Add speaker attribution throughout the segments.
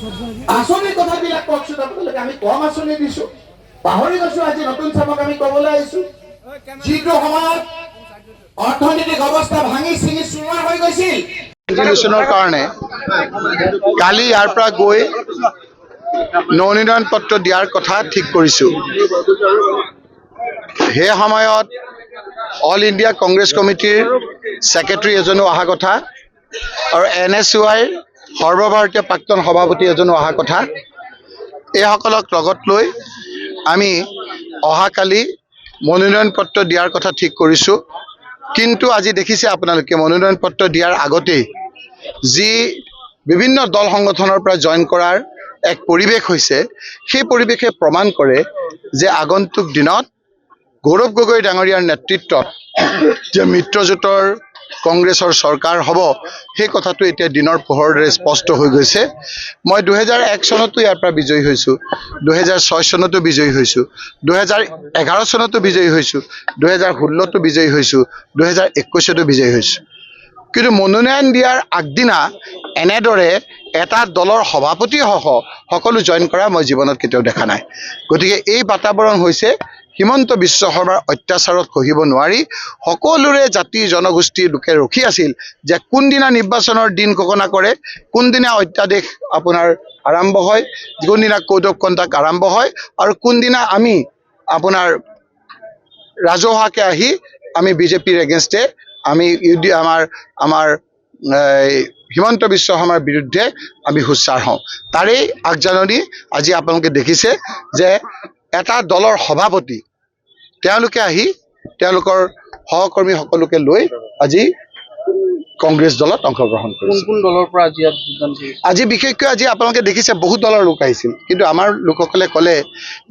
Speaker 1: আঁচনিৰ কথাবিলাক কওকচোন আপোনালোকে। আমি কম আঁচনি দিছো, পাহৰি গৈছো। আজি নতুন চামক আমি কবলৈ আহিছো, যিটো সময়ত অৰ্থনৈতিক অৱস্থা ভাঙি চিঙি চুৰুৱা হৈ গৈছিল ইনষ্টিটিউচনৰ কাৰণে কালি ইয়াৰ পৰা গৈ ননিৰণ পত্ৰ দিয়াৰ কথা ঠিক কৰিছো। সেই সময়ত অল ইণ্ডিয়া কংগ্ৰেছ কমিটিৰ ছেক্ৰেটাৰী এজনো অহা কথা আৰু NSUIৰ সৰ্বভাৰতীয় প্ৰাক্তন সভাপতি এজনো অহা কথা। এইসকলক লগত লৈ আমি অহাকালি মনোনয়ন পত্ৰ দিয়াৰ কথা ঠিক কৰিছো। কিন্তু আজি দেখিছে আপোনালোকে মনোনয়ন পত্ৰ দিয়াৰ আগতেই যি বিভিন্ন দল সংগঠনৰ পৰা জইন কৰাৰ এক পৰিৱেশ হৈছে, সেই পৰিৱেশে প্ৰমাণ কৰে যে আগন্তুক দিনত গৌৰৱ গগৈ ডাঙৰীয়াৰ নেতৃত্বত যে মিত্ৰজোঁটৰ কংগ্ৰেছৰ চৰকাৰ হ'ব, সেই কথাটো এতিয়া দিনৰ পোহৰেৰে স্পষ্ট হৈ গৈছে। মই 2001 চনতো ইয়াৰ পৰা বিজয়ী হৈছোঁ, 2006 চনতো বিজয়ী হৈছোঁ, 2011 চনতো বিজয়ী হৈছোঁ, 2016তো বিজয়ী হৈছোঁ, 2021তো বিজয়ী হৈছোঁ। কিন্তু মনোনয়ন দিয়াৰ আগদিনা এনেদৰে এটা দলৰ সভাপতিসহ সকলো জইন কৰা মই জীৱনত কেতিয়াও দেখা নাই। গতিকে এই বাতাবৰণ হৈছে হিমন্ত বিশ্ব শৰ্মাৰ অত্যাচাৰত সহিব নোৱাৰি সকলোৰে জাতি জনগোষ্ঠীৰ লোকে ৰখি আছিল যে কোনদিনা নিৰ্বাচনৰ দিন ঘোষণা কৰে, কোনদিনা অধ্যাদেশ আপোনাৰ আৰম্ভ হয়, কোনদিনা কোড অফ কণ্ডাক্ট আৰম্ভ হয় আৰু কোনদিনা আমি আপোনাৰ ৰাজহুৱাকৈ আহি আমি বিজেপিৰ এগেইনষ্টে আমি আমাৰ হিমন্ত বিশ্ব শৰ্মাৰ বিৰুদ্ধে আমি সোচ্চাৰ হওঁ। তাৰেই আগজাননী আজি আপোনালোকে দেখিছে যে এটা দলৰ সভাপতি তেওঁলোকে আহি তেওঁলোকৰ সহকৰ্মী সকলোকে লৈ আজি কংগ্ৰেছ দলত অংশগ্ৰহণ কৰিছে।
Speaker 2: কোন দলৰ পৰা আজি যোগদান কৰিছে?
Speaker 1: আজি বিশেষকৈ আজি আপোনালোকে দেখিছে বহুত দলৰ লোক আহিছিল, কিন্তু আমাৰ লোকসকলে ক'লে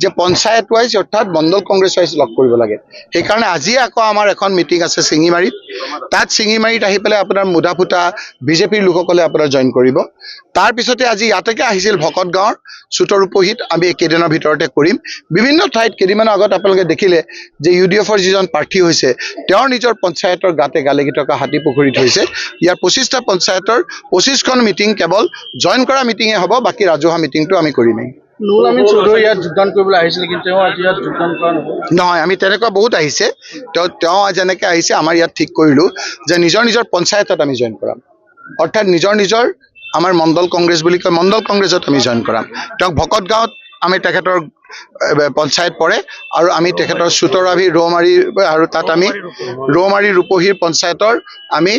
Speaker 1: যে পঞ্চায়ত ৱাইজ অৰ্থাৎ মণ্ডল কংগ্ৰেছ ৱাইজ লগ কৰিব লাগে। সেইকাৰণে আজি আকৌ আমাৰ এখন মিটিং আছে চিঙিমাৰীত। তাত চিঙিমাৰীত আহি পেলাই আপোনাৰ মুধাফুটা বিজেপিৰ লোকসকলে আপোনাৰ জইন কৰিব। তাৰপিছতে আজি ইয়াতেকে আহিছিল ভকত গাঁৱৰ চুতৰ উপহিত আমি একেদিনৰ ভিতৰতে কৰিম। বিভিন্ন ঠাইত কেইদিনমানৰ আগত আপোনালোকে দেখিলে যে UDFৰ যিজন প্ৰাৰ্থী হৈছে তেওঁৰ নিজৰ পঞ্চায়তৰ গাতে গালেগি থকা হাতী পুখুৰীত হৈছে। ইয়াৰ 25টা পঞ্চায়তৰ 25খন মিটিং কেৱল জইন কৰা মিটিঙে হ'ব, বাকী ৰাজহুৱা মিটিংটো আমি কৰিমেই।
Speaker 2: নুৰুল আমিন চৌধুৰী ইয়াত যোগদান কৰিবলৈ আহিছিল, কিন্তু তেওঁ আজি ইয়াত যোগদান কৰা
Speaker 1: নহয়। আমি তেনেকুৱা বহুত আহিছে, তেওঁ যেনেকৈ আহিছে আমাৰ ইয়াত ঠিক কৰিলোঁ যে নিজৰ নিজৰ পঞ্চায়তত আমি জইন কৰাম, অৰ্থাৎ নিজৰ নিজৰ আমাৰ মণ্ডল কংগ্ৰেছ বুলি কয় মণ্ডল কংগ্ৰেছত আমি জইন কৰাম। তেওঁক ভকত গাঁৱত আমি তেখেতৰ পঞ্চায়ত পৰে আৰু আমি তেখেতৰ চুতৰাভি ৰৌমাৰী আৰু তাত আমি ৰৌমাৰী ৰূপহীৰ পঞ্চায়তৰ আমি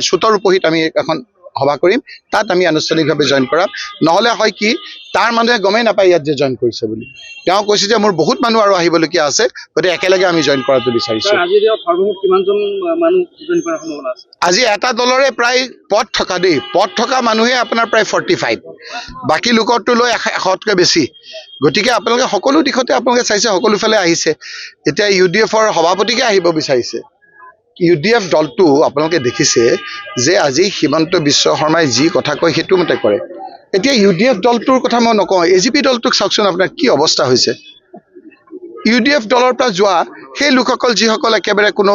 Speaker 1: চুতৰ উপহিত আমি এখন সভা কৰিম, তাত আমি আনুষ্ঠানিকভাৱে জইন কৰাম। নহ'লে হয় কি তাৰ মানুহে গমেই নাপায় ইয়াত যে জইন কৰিছে বুলি। তেওঁ কৈছে যে মোৰ বহুত মানুহ আৰু আহিবলগীয়া আছে, গতিকে একেলগে আমি জইন কৰাটো বিচাৰিছোঁ। আজি এটা দলৰে প্ৰায় পদ থকা পদ থকা মানুহে আপোনাৰ প্ৰায় 45, বাকী লোকৰটো লৈ 100তকৈ বেছি। গতিকে আপোনালোকে সকলো দিশতে আপোনালোকে চাইছে, সকলোফালে আহিছে। এতিয়া UDFৰ সভাপতিকে আহিব বিচাৰিছে। UDF দলটো আপোনালোকে দেখিছে যে আজি হিমন্ত বিশ্ব শৰ্মাই যি কথা কয় সেইটো মতে কৰে। এতিয়া UDF দলটোৰ কথা মই নকওঁ, AGP দলটোক চাওকচোন আপোনাৰ কি অৱস্থা হৈছে। UDF দলৰ পৰা যোৱা সেই লোকসকল যিসকল একেবাৰে কোনো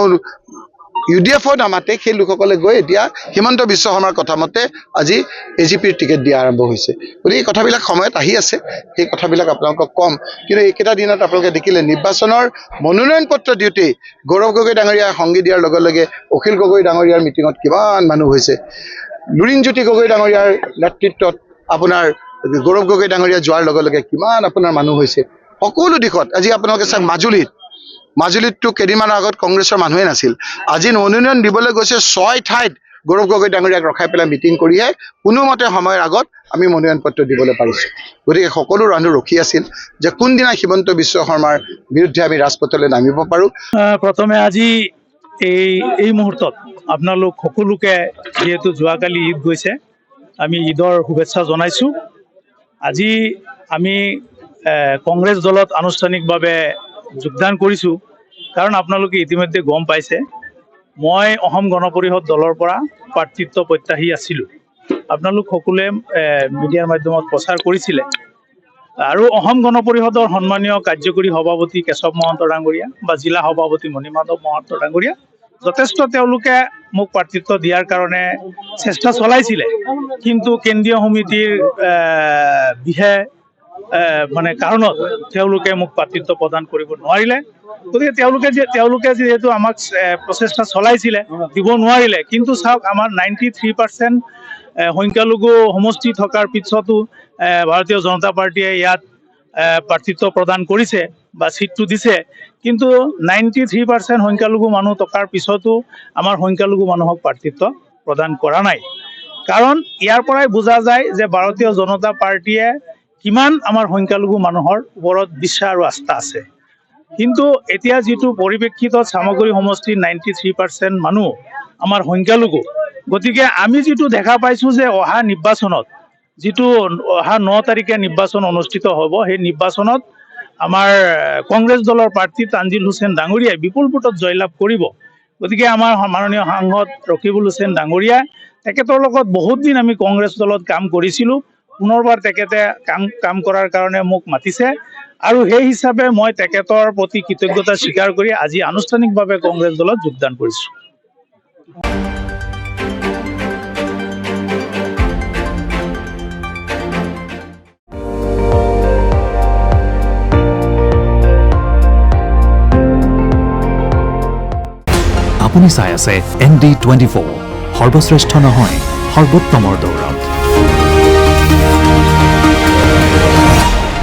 Speaker 1: UDFৰ নামাতে, সেই লোকসকলে গৈ এতিয়া হিমন্ত বিশ্ব শৰ্মাৰ কথা মতে আজি AGPৰ টিকেট দিয়া আৰম্ভ হৈছে। গতিকে এই কথাবিলাক সময়ত আহি আছে, সেই কথাবিলাক আপোনালোকক ক'ম। কিন্তু এইকেইটা দিনত আপোনালোকে দেখিলে নিৰ্বাচনৰ মনোনয়ন পত্ৰ দিওঁতেই গৌৰৱ গগৈ ডাঙৰীয়াৰ সংগী দিয়াৰ লগে লগে অখিল গগৈ ডাঙৰীয়াৰ মিটিঙত কিমান মানুহ হৈছে। লুৰিণজ্যোতি গগৈ ডাঙৰীয়াৰ নেতৃত্বত আপোনাৰ গৌৰৱ গগৈ ডাঙৰীয়া যোৱাৰ লগে লগে কিমান আপোনাৰ মানুহ হৈছে সকলো দিশত। আজি আপোনালোকে চাওক মাজুলীততো কেইদিনমানৰ আগত কংগ্ৰেছৰ মানুহে নাছিল। আজি মনোনয়ন দিবলৈ গৈছে 6 ঠাইত গৌৰৱ গগৈ ডাঙৰীয়াক ৰখাই পেলাই মিটিং কৰিহে কোনোমতে সময়ৰ আগত আমি মনোনয়ন পত্ৰ দিবলৈ পাৰিছোঁ। গতিকে সকলো মানুহ ৰখি আছিল যে কোনদিনা হিমন্ত বিশ্ব শৰ্মাৰ বিৰুদ্ধে আমি ৰাজপথলৈ নামিব পাৰোঁ।
Speaker 3: প্ৰথমে আজি এই মুহূৰ্তত আপোনালোক সকলোকে যিহেতু যোৱাকালি ঈদ গৈছে, আমি ঈদৰ শুভেচ্ছা জনাইছোঁ। আজি আমি কংগ্ৰেছ দলত আনুষ্ঠানিকভাৱে যোগদান কৰিছোঁ, কাৰণ আপোনালোকে ইতিমধ্যে গম পাইছে মই অসম গণ পৰিষদ দলৰ পৰা প্ৰাৰ্থিত্ব প্ৰত্যাশী আছিলোঁ। আপোনালোক সকলোৱে মিডিয়াৰ মাধ্যমত প্ৰচাৰ কৰিছিলে। আৰু অসম গণ পৰিষদৰ সন্মানীয় কাৰ্যকৰী সভাপতি কেশৱ মহন্ত ডাঙৰীয়া বা জিলা সভাপতি মণিমাধৱ মহন্ত ডাঙৰীয়া যথেষ্ট তেওঁলোকে মোক প্ৰাৰ্থিত্ব দিয়াৰ কাৰণে চেষ্টা চলাইছিলে, কিন্তু কেন্দ্ৰীয় সমিতিৰ বিশেষ মানে কাৰণত তেওঁলোকে মোক প্ৰাৰ্থিত্ব প্ৰদান কৰিব নোৱাৰিলে। গতিকে তেওঁলোকে যিহেতু আমাক প্ৰচেষ্টা চলাইছিলে, দিব নোৱাৰিলে। কিন্তু চাওক, আমাৰ 93% সংখ্যালঘু সমষ্টি থকাৰ পিছতো ভাৰতীয় জনতা পাৰ্টীয়ে ইয়াত প্ৰাৰ্থিত্ব প্ৰদান কৰিছে বা ছিটটো দিছে, কিন্তু 93% সংখ্যালঘু মানুহ থকাৰ পিছতো আমাৰ সংখ্যালঘু মানুহক প্ৰাৰ্থিত্ব প্ৰদান কৰা নাই। কাৰণ ইয়াৰ পৰাই বুজা যায় যে ভাৰতীয় জনতা পাৰ্টীয়ে কিমান আমাৰ সংখ্যালঘু মানুহৰ ওপৰত বিশ্বাস আৰু আস্থা আছে। কিন্তু এতিয়া যিটো পৰিপ্ৰেক্ষিতত চামগুৰি সমষ্টিৰ 93% মানুহ আমাৰ সংখ্যালঘু, গতিকে আমি যিটো দেখা পাইছোঁ যে অহা নিৰ্বাচনত, যিটো অহা 9 তাৰিখে নিৰ্বাচন অনুষ্ঠিত হ'ব, সেই নিৰ্বাচনত আমাৰ কংগ্ৰেছ দলৰ প্ৰাৰ্থী তানজিল হুছেইন ডাঙৰীয়াই বিপুল ভোটত জয়লাভ কৰিব। গতিকে আমাৰ মাননীয় সাংসদ ৰকিবুল হুছেইন ডাঙৰীয়া, তেখেতৰ লগত বহুত দিন আমি কংগ্ৰেছ দলত কাম কৰিছিলোঁ, পুনৰবাৰ তেখেতে কাম কৰাৰ কাৰণে মোক মাতিছে, আৰু সেই হিচাপে মই তেখেতৰ প্ৰতি কৃতজ্ঞতা স্বীকাৰ কৰি আজি আনুষ্ঠানিকভাৱে কংগ্ৰেছ দলত যোগদান কৰিছোঁ।
Speaker 4: আপুনি চাই আছে ND24, সৰ্বশ্ৰেষ্ঠ নহয়, সৰ্বোত্তমৰ দৌৰত।